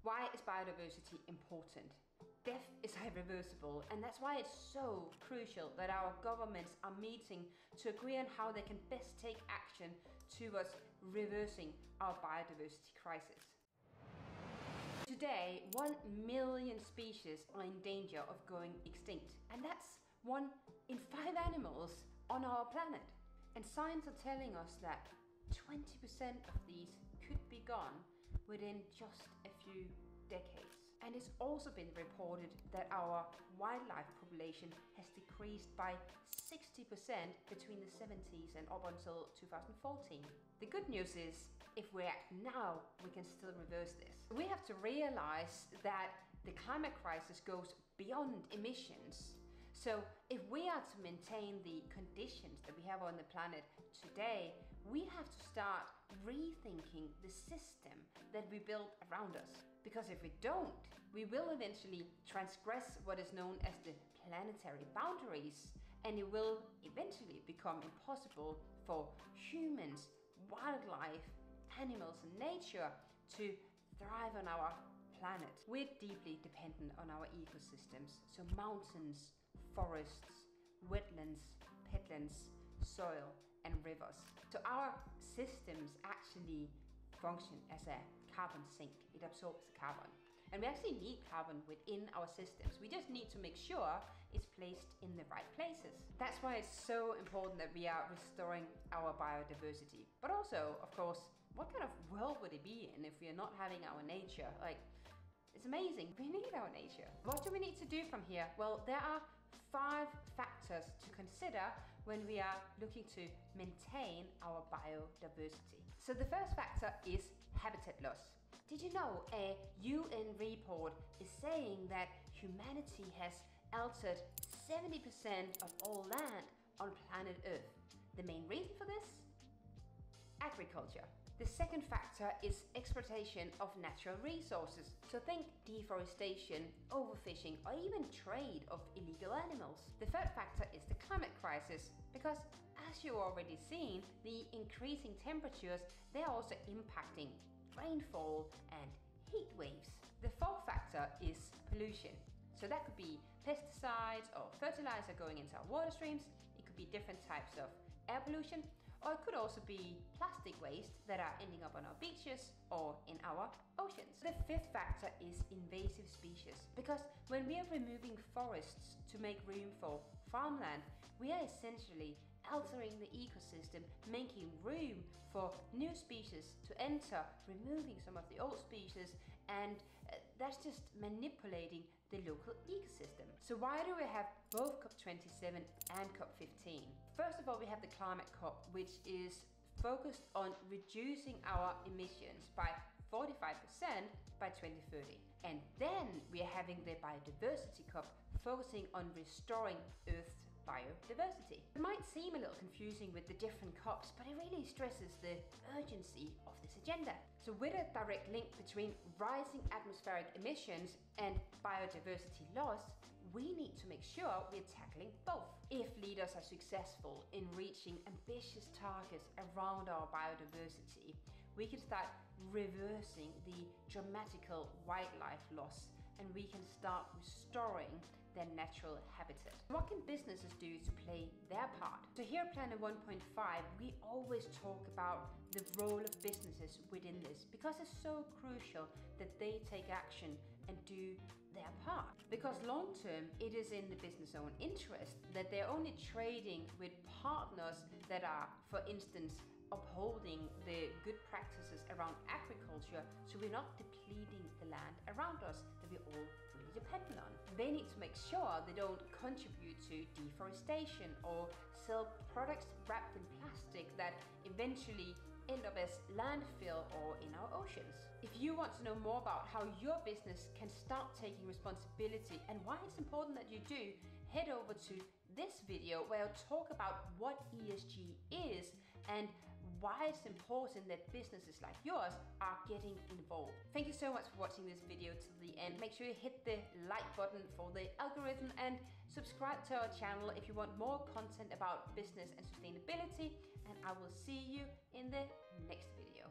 Why is biodiversity important? Death is irreversible, and that's why it's so crucial that our governments are meeting to agree on how they can best take action towards reversing our biodiversity crisis. Today, 1 million species are in danger of going extinct, and that's 1 in 5 animals on our planet. And science are telling us that 20% of these could be gone within just a few decades. And it's also been reported that our wildlife population has decreased by 60% between the 70s and up until 2014. The good news is, if we act now, we can still reverse this. We have to realize that the climate crisis goes beyond emissions. So if we are to maintain the conditions that we have on the planet today, we have to start rethinking the system that we build around us. Because if we don't, we will eventually transgress what is known as the planetary boundaries, and it will eventually become impossible for humans, wildlife, animals and nature to thrive on our planet. We're deeply dependent on our ecosystems, so mountains, forests, wetlands, peatlands, soil and rivers. So our systems actually function as a carbon sink. It absorbs the carbon. And we actually need carbon within our systems. We just need to make sure it's placed in the right places. That's why it's so important that we are restoring our biodiversity. But also, of course, what kind of world would it be in if we are not having our nature? Like, it's amazing. We need our nature. What do we need to do from here? Well, there are 5 factors to consider when we are looking to maintain our biodiversity. So the first factor is habitat loss. Did you know a UN report is saying that humanity has altered 70% of all land on planet Earth? The main reason for this? Agriculture. The second factor is exploitation of natural resources. So think deforestation, overfishing, or even trade of illegal animals. The third factor is the climate crisis, because as you've already seen, the increasing temperatures, they're also impacting rainfall and heat waves. The fourth factor is pollution. So that could be pesticides or fertilizer going into our water streams. It could be different types of air pollution, or it could also be plastic waste that are ending up on our beaches or in our oceans. The fifth factor is invasive species, because when we are removing forests to make room for farmland, we are essentially altering the ecosystem, making room for new species to enter, removing some of the old species, and that's just manipulating the local ecosystem. So why do we have both COP27 and COP15? First of all, we have the climate COP, which is focused on reducing our emissions by 45% by 2030. And then we are having the Biodiversity COP, focusing on restoring Earth's biodiversity. It might seem a little confusing with the different COPs, but it really stresses the urgency of this agenda. So with a direct link between rising atmospheric emissions and biodiversity loss, we need to make sure we're tackling both. If leaders are successful in reaching ambitious targets around our biodiversity, we can start reversing the dramatical wildlife loss, and we can start restoring their natural habitat. What can businesses do to play their part? So here at Planet 1.5, we always talk about the role of businesses within this, because it's so crucial that they take action and do their part. Because long term, it is in the business own interest that they're only trading with partners that are, for instance, upholding the good practices around agriculture, so we're not depleting the land around us that we're all really dependent on. They need to make sure they don't contribute to deforestation or sell products wrapped in plastic that eventually end up as landfill or in our oceans. If you want to know more about how your business can start taking responsibility and why it's important that you do, head over to this video where I'll talk about what ESG is and why it's important that businesses like yours are getting involved. Thank you so much for watching this video till the end. Make sure you hit the like button for the algorithm and subscribe to our channel if you want more content about business and sustainability, and I will see you in the next video.